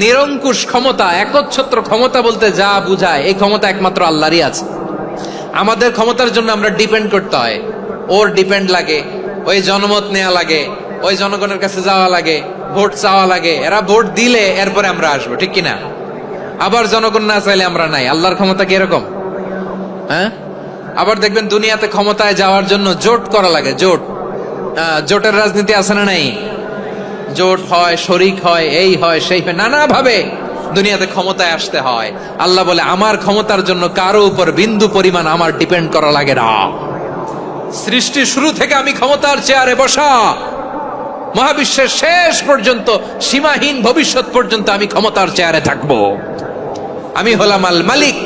নিরঙ্কুশ ক্ষমতা, একচ্ছত্র ক্ষমতা বলতে যা বুঝায় এই ক্ষমতা একমাত্র আল্লাহরই আছে। আমাদের ক্ষমতার জন্য আমরা ডিপেন্ড করতে হয়, ওর ডিপেন্ড লাগে, ওই জনমত নেওয়া লাগে, ওই জনগণের কাছে যাওয়া লাগে, ভোট চাওয়া লাগে, এরা ভোট দিলে এরপরে আমরা আসবো, ঠিক কিনা? আবার জনগণ না চাইলে আমরা নাই। আল্লাহর ক্ষমতা কি এরকম? হ্যাঁ, আবার দেখবেন দুনিয়াতে ক্ষমতায় যাওয়ার জন্য জোট করা লাগে, জোট। জোটের রাজনীতি আছে না নাই? জোট হয়, শরিক হয়, এই হয় সেই হয়, নানা ভাবে দুনিয়াতে ক্ষমতায় আসতে হয়। আল্লাহ বলে আমার ক্ষমতার জন্য কারো উপর বিন্দু পরিমাণ আমার ডিপেন্ড করা লাগে না। সৃষ্টির শুরু থেকে আমি ক্ষমতার চেয়ারে বসা, মহাবিশ্বের শেষ পর্যন্ত, সীমাহীন ভবিষ্যৎ পর্যন্ত আমি ক্ষমতার চেয়ারে থাকবো। আমি হলাম আল মালিক।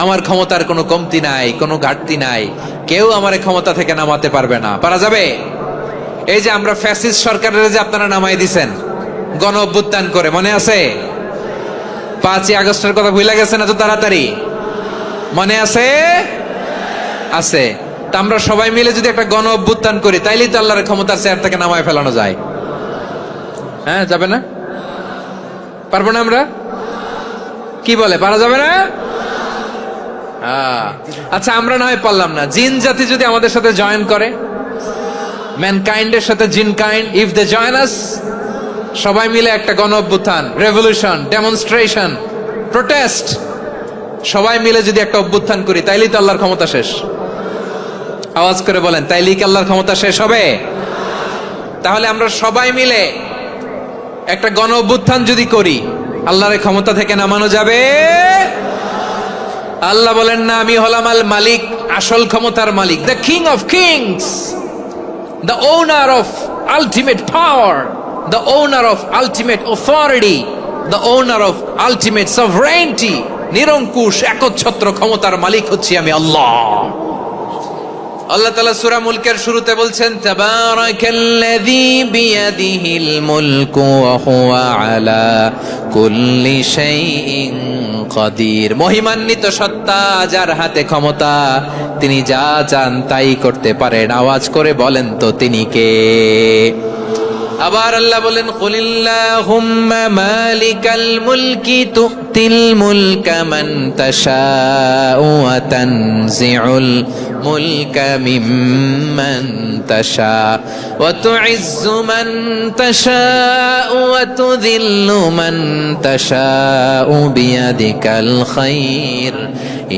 আমার ক্ষমতার কোনো কমতি নাই, কোনো ঘাটতি নাই। কেউ আমার ক্ষমতা থেকে নামাতে পারবে না। পারা যাবে? এই যে আমরা ফ্যাসিস্ট সরকারের যে আপনারা নামাই দিছেন গণ অভ্যুত্থান করে, মনে আছে? 5ই আগস্টের কথা ভুলে গেছেন এত তাড়াতাড়ি? মনে আছে? আছে। তা আমরা সবাই মিলে যদি একটা গণ অভ্যুত্থান করি, তাইলেই তো আল্লাহর ক্ষমতার চেয়ার থেকে নামায় ফেলানো যায়। হ্যাঁ, যাবে না? পারবো না আমরা? কি বলে, পারা যাবে না? আচ্ছা, আমরা না হয় পারলাম না, জিন জাতি যদি আমাদের সাথে জয়েন করে, ম্যানকাইন্ডের সাথে জিনকাইন্ড, ইফ দে জয়েন আস, সবাই মিলে একটা গণ অভ্যুত্থান, রেভলিউশন, ডেমনস্ট্রেশন, প্রোটেস্ট, সবাই মিলে যদি একটা অভ্যুত্থান করি, তাইলেই তো আল্লাহর ক্ষমতা শেষ। আওয়াজ করে বলেন, তাইলেই কি আল্লাহর ক্ষমতা শেষ হবে? তাহলে আমরা সবাই মিলে একটা গণ অভ্যুত্থান যদি করি, আল্লাহর ক্ষমতা থেকে নামানো যাবে? আল্লাহ বলেন না, আমি হলাম আল মালিক, আসল ক্ষমতার মালিক, the king of kings, the owner of ultimate power, the owner of ultimate authority, the owner of ultimate sovereignty, নিরঙ্কুশ একচ্ছত্র ক্ষমতার মালিক হচ্ছি আমি আল্লাহ। আল্লাহ তাআলা সূরা মুলকের শুরুতে বলছেন, তাবারাকাল্লাযী বিয়াদিহিল মুলকু ওয়া হুয়া আলা কুল্লি শাইইন কাদির। মহিমান্বিত সত্তা, যার হাতে ক্ষমতা, তিনি যা চান তাই করতে পারেন। আওয়াজ করে বলেন তো তিনি কে? আবার আল্লাহ বলেন, কুলিল্লাহুম্মা মালিকাল মুলকি তুতিল মুলকা মান তাশাউ ওয়া তানজিউল মুলকা মিম্মান তাশা ওয়া তুইজ্জু মান তাশাউ ওয়া তুযিল্লু মান তাশাউ বিয়াদিকাল খায়র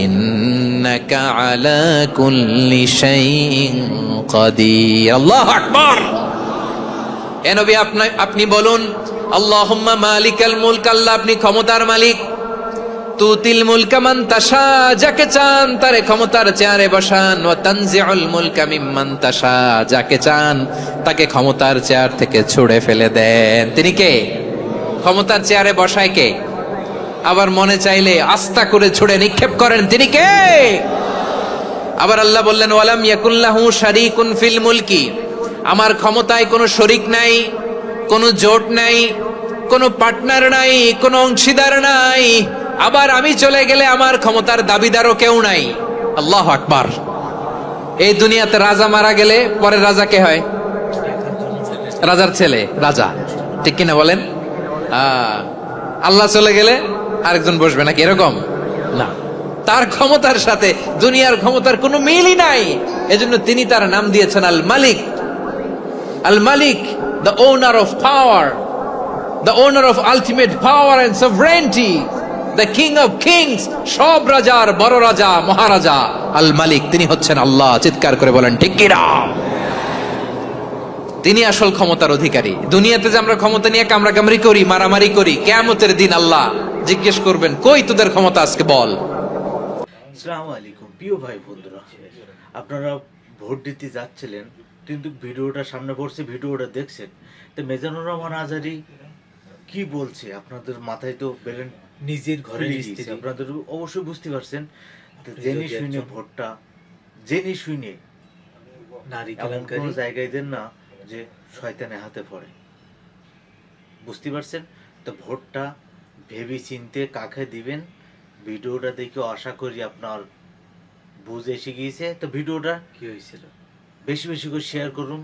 ইন্নাকা আলা কুল্লি শাইইন কাদির। আল্লাহু আকবার। এ নবী, আপনি বলুন, আল্লাহুম্মা মালিকাল মুলক, আল্লাহ আপনি ক্ষমতার মালিক। তুতিল মুলকা মান তাশা, যাকে চান তারে ক্ষমতার চেয়ারে বসান। ওয়া তানজিউল মুলকা মিম্মান তাশা, যাকে চান তাকে ক্ষমতার চেয়ার থেকে ছুড়ে ফেলে দেন। তিনি কে? ক্ষমতার চেয়ারে বসায় কে? আবার মনে চাইলে আস্থা করে ছুড়ে নিক্ষেপ করেন, তিনি কে? আবার আল্লাহ বললেন, ওয়ালাম ইয়াকুল্লাহু শারীকুন ফিল মুলকি, আমার ক্ষমতায় কোনো শরিক নাই, কোনো জোট নাই, কোনো পার্টনার নাই, কোনো অংশীদার নাই। আবার আমি চলে গেলে আমার ক্ষমতার দাবিদারও কেউ নাই। আল্লাহু আকবার। এই দুনিয়াতে রাজা মারা গেলে পরে রাজা কে হয়? রাজার ছেলে রাজা, ঠিক কিনা বলেন? আল্লাহ চলে গেলে আরেকজন বসবে নাকি? এরকম না, তার ক্ষমতার সাথে দুনিয়ার ক্ষমতার কোনো মিলই নাই। এজন্য তিনি তার নাম দিয়েছেন আল মালিক। আল মালিক, the owner of power, the owner of ultimate power and sovereignty, the king of kings, সব রাজার বড় রাজা, মহারাজা আল মালিক, তিনি হচ্ছেন আল্লাহ। চিৎকার করে বলেন ঠিক কি না? তিনি আসল ক্ষমতার অধিকারী। দুনিয়াতে যে আমরা ক্ষমতা নিয়ে কামড়াকামড়ি করি, মারামারি করি, কিয়ামতের দিন আল্লাহ জিজ্ঞেস করবেন, কই তোদের ক্ষমতা, আজকে বল। আসসালামু আলাইকুম প্রিয় ভাই বন্ধুরা, আপনারা ভোট দিতে যাচ্ছিলেন কিন্তু ভিডিওটা সামনে পড়ছে, ভিডিওটা দেখছেন, তো মিজানুর রহমান আজহারী কি বলছে আপনাদের মাথায় তো বেলেন নিজের ঘরে স্ত্রী, আপনাদের অবশ্যই বুঝতে পারছেন। তো জেনে শুনে ভোটটা, জেনে শুনে নারী কোনো জায়গায় দেন না যে শয়তানের হাতে পড়ে, বুঝতে পারছেন? তো ভোটটা ভেবে চিনতে কাকে দিবেন, ভিডিওটা দেখে আশা করি আপনার বুঝে এসে গিয়েছে। তো ভিডিওটা কি হয়েছিল বেশি বেশি করে শেয়ার করুন,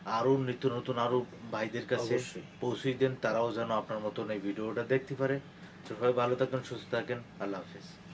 আরো নিত্য নতুন আরো ভাইদের কাছে অবশ্যই। পৌঁছে দেন, তারাও যেন আপনার মতন এই ভিডিওটা দেখতে পারে। তো সবাই ভালো থাকেন, সুস্থ থাকেন, আল্লাহ হাফেজ।